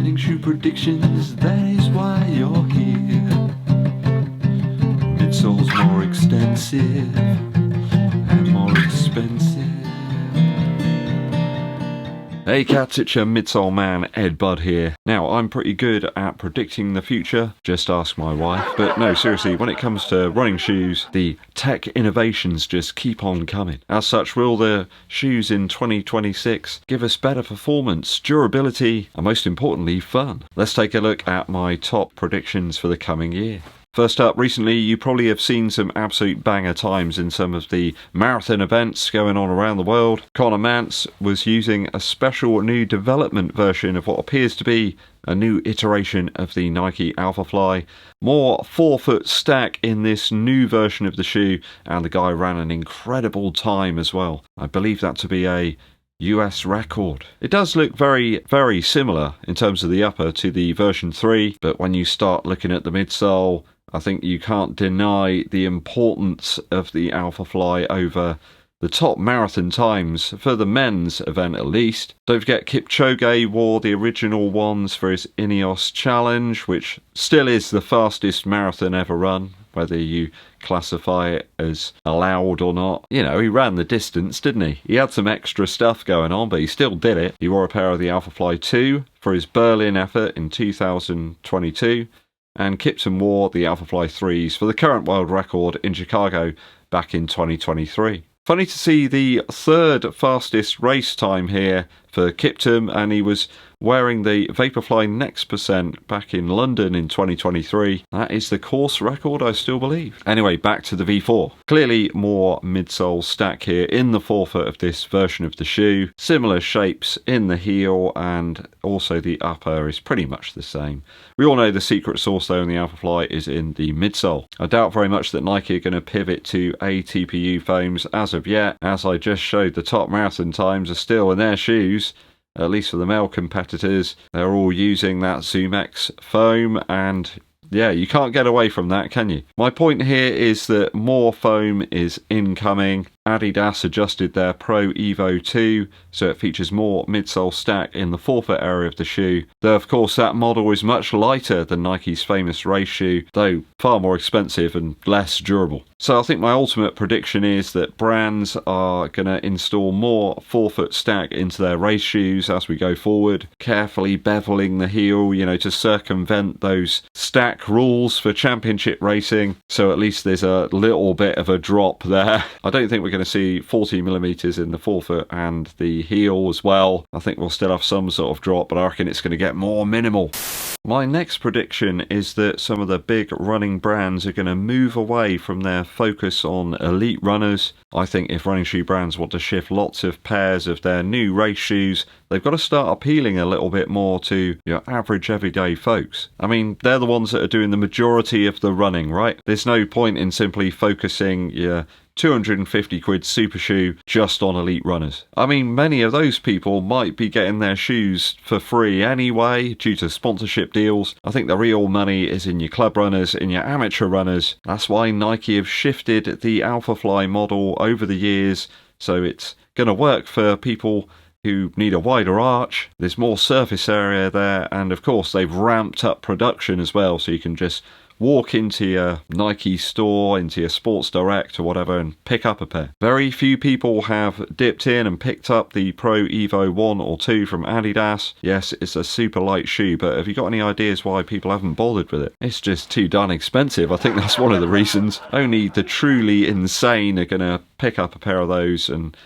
running shoe predictions, that is why you're here. Midsole's more extensive and more expensive. Hey cats, it's your midsole man, EDDBUD here. Now, I'm pretty good at predicting the future, just ask my wife. But no, seriously, when it comes to running shoes, the tech innovations just keep on coming. As such, will the shoes in 2026 give us better performance, durability, and most importantly, fun? Let's take a look at my top predictions for the coming year. First up, recently you probably have seen some absolute banger times in some of the marathon events going on around the world. Conor Mantz was using a special new development version of what appears to be a new iteration of the Nike Alphafly. More forefoot stack in this new version of the shoe, and the guy ran an incredible time as well. I believe that to be a US record. It does look very, very similar in terms of the upper to the version 3, but when you start looking at the midsole, I think you can't deny the importance of the Alphafly over the top marathon times, for the men's event at least. Don't forget Kipchoge wore the original ones for his Ineos Challenge, which still is the fastest marathon ever run, whether you classify it as allowed or not. You know, he ran the distance, didn't he? He had some extra stuff going on, but he still did it. He wore a pair of the Alphafly 2 for his Berlin effort in 2022. And Kipton wore the Alphafly 3s for the current world record in Chicago back in 2023. Funny to see the third fastest race time here for Kipton, and he was wearing the Vaporfly Next Percent back in London in 2023. That is the course record, I still believe. Anyway, back to the V4. Clearly more midsole stack here in the forefoot of this version of the shoe. Similar shapes in the heel, and also the upper is pretty much the same. We all know the secret sauce though in the Alphafly is in the midsole. I doubt very much that Nike are going to pivot to ATPU foams as of yet. As I just showed, the top marathon times are still in their shoes. At least for the male competitors, they're all using that ZoomX foam, and yeah, you can't get away from that, can you? My point here is that more foam is incoming. Adidas adjusted their Pro Evo 2, so it features more midsole stack in the forefoot area of the shoe. Though, of course, that model is much lighter than Nike's famous race shoe, though far more expensive and less durable. So I think my ultimate prediction is that brands are going to install more forefoot stack into their race shoes as we go forward, carefully beveling the heel, you know, to circumvent those stack rules for championship racing. So at least there's a little bit of a drop there. I don't think we're going to see 40mm in the forefoot and the heel as well. I think we'll still have some sort of drop, but I reckon it's going to get more minimal. My next prediction is that some of the big running brands are going to move away from their focus on elite runners. I think if running shoe brands want to shift lots of pairs of their new race shoes, they've got to start appealing a little bit more to your average everyday folks. I mean, they're the ones that are doing the majority of the running, right? There's no point in simply focusing your 250 quid super shoe just on elite runners. I mean, many of those people might be getting their shoes for free anyway due to sponsorship deals. I think the real money is in your club runners, in your amateur runners. That's why Nike have shifted the Alphafly model over the years, so it's going to work for people who need a wider arch. There's more surface area there, and of course they've ramped up production as well, so you can just walk into your Nike store, into your Sports Direct or whatever, and pick up a pair. Very few people have dipped in and picked up the Pro Evo 1 or 2 from Adidas. Yes, it's a super light shoe, but have you got any ideas why people haven't bothered with it? It's just too darn expensive. I think that's one of the reasons. Only the truly insane are going to pick up a pair of those and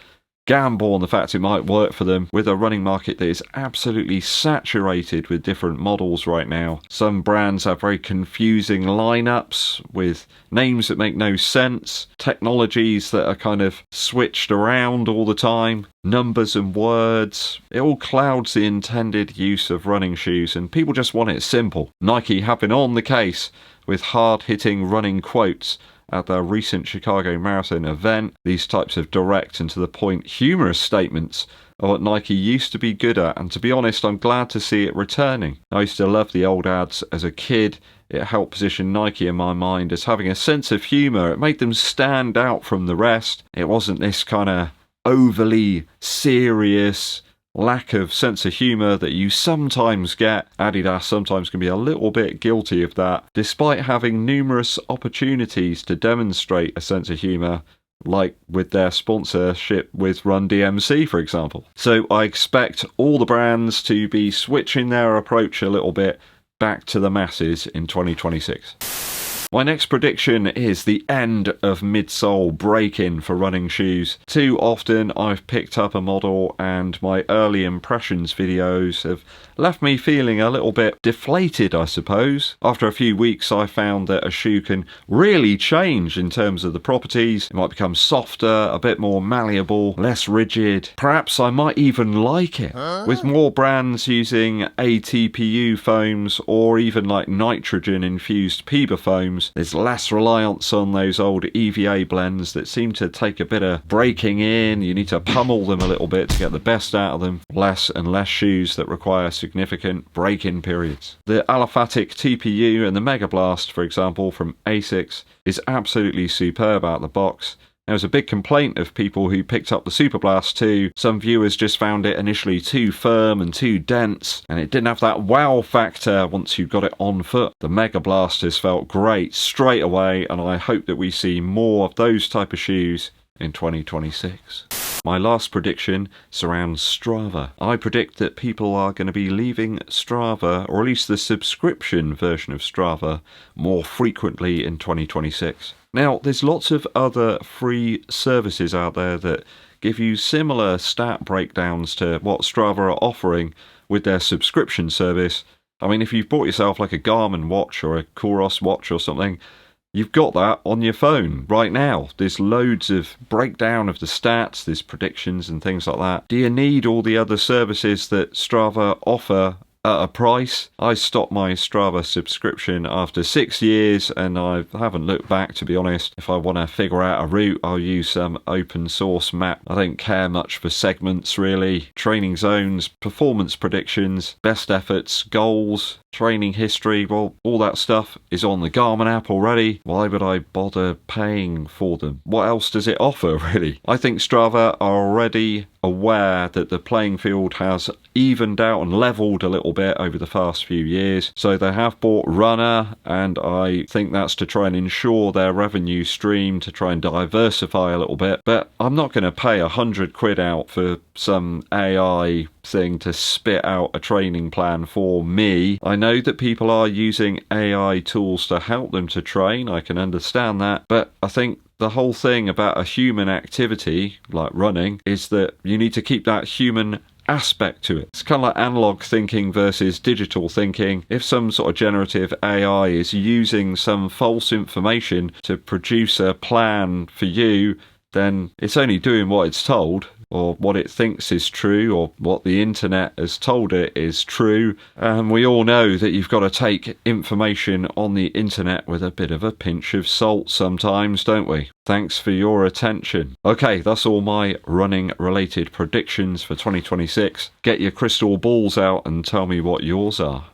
gamble on the fact it might work for them with a running market that is absolutely saturated with different models right now. Some brands have very confusing lineups with names that make no sense, technologies that are kind of switched around all the time, numbers and words. It all clouds the intended use of running shoes, and people just want it simple. Nike have been on the case with hard-hitting running quotes at their recent Chicago Marathon event. These types of direct and to the point humorous statements are what Nike used to be good at, and to be honest, I'm glad to see it returning. I used to love the old ads as a kid. It helped position Nike in my mind as having a sense of humour. It made them stand out from the rest. It wasn't this kind of overly serious, lack of sense of humour that you sometimes get. Adidas sometimes can be a little bit guilty of that, despite having numerous opportunities to demonstrate a sense of humour, like with their sponsorship with Run DMC, for example. So I expect all the brands to be switching their approach a little bit back to the masses in 2026. My next prediction is the end of midsole break-in for running shoes. Too often I've picked up a model and my early impressions videos have left me feeling a little bit deflated, I suppose. After a few weeks I found that a shoe can really change in terms of the properties. It might become softer, a bit more malleable, less rigid. Perhaps I might even like it. With more brands using ATPU foams or even like nitrogen infused PEBA foams, there's less reliance on those old EVA blends that seem to take a bit of breaking in. You need to pummel them a little bit to get the best out of them. Less and less shoes that require significant break-in periods. The aliphatic TPU and the Mega Blast, for example, from ASICS is absolutely superb out of the box. There was a big complaint of people who picked up the Super Blast 2. Some viewers just found it initially too firm and too dense, and it didn't have that wow factor once you got it on foot. The Mega Blast has felt great straight away, and I hope that we see more of those type of shoes in 2026. My last prediction surrounds Strava. I predict that people are going to be leaving Strava, or at least the subscription version of Strava, more frequently in 2026. Now, there's lots of other free services out there that give you similar stat breakdowns to what Strava are offering with their subscription service. I mean, if you've bought yourself like a Garmin watch or a Coros watch or something, you've got that on your phone right now. There's loads of breakdown of the stats, there's predictions and things like that. Do you need all the other services that Strava offer at a price? I stopped my Strava subscription after 6 years and I haven't looked back, to be honest. If I want to figure out a route, I'll use some open source map. I don't care much for segments really. Training zones, performance predictions, best efforts, goals, training history, well, all that stuff is on the Garmin app already. Why would I bother paying for them? What else does it offer, really? I think Strava are already aware that the playing field has evened out and leveled a little bit over the past few years. So they have bought Runner, and I think that's to try and ensure their revenue stream, to try and diversify a little bit. But I'm not going to pay £100 out for some AI thing to spit out a training plan for me. I know that people are using AI tools to help them to train. I can understand that. But I think the whole thing about a human activity like running is that you need to keep that human aspect to it. It's kind of like analog thinking versus digital thinking. If some sort of generative AI is using some false information to produce a plan for you, then it's only doing what it's told, or what it thinks is true, or what the internet has told it is true. And we all know that you've got to take information on the internet with a bit of a pinch of salt sometimes, don't we? Thanks for your attention. Okay, that's all my running related predictions for 2026. Get your crystal balls out and tell me what yours are.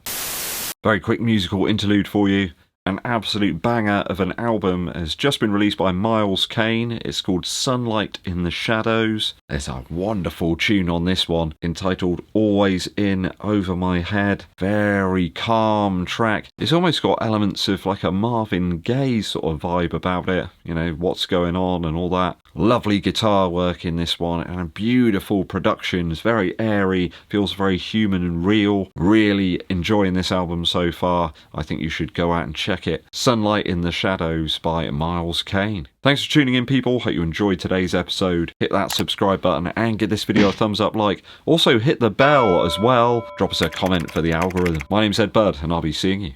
Very quick musical interlude for you. An absolute banger of an album has just been released by Miles Kane. It's called Sunlight in the Shadows. There's a wonderful tune on this one entitled Always In Over My Head. Very calm track. It's almost got elements of like a Marvin Gaye sort of vibe about it. You know, what's going on and all that. Lovely guitar work in this one and beautiful productions. Very airy, feels very human and real. Really enjoying this album so far. I think you should go out and check it. Sunlight in the Shadows by Miles Kane. Thanks for tuning in, people. Hope you enjoyed today's episode. Hit that subscribe button and give this video a thumbs up like. Also hit the bell as well. Drop us a comment for the algorithm. My name's EddBUD and I'll be seeing you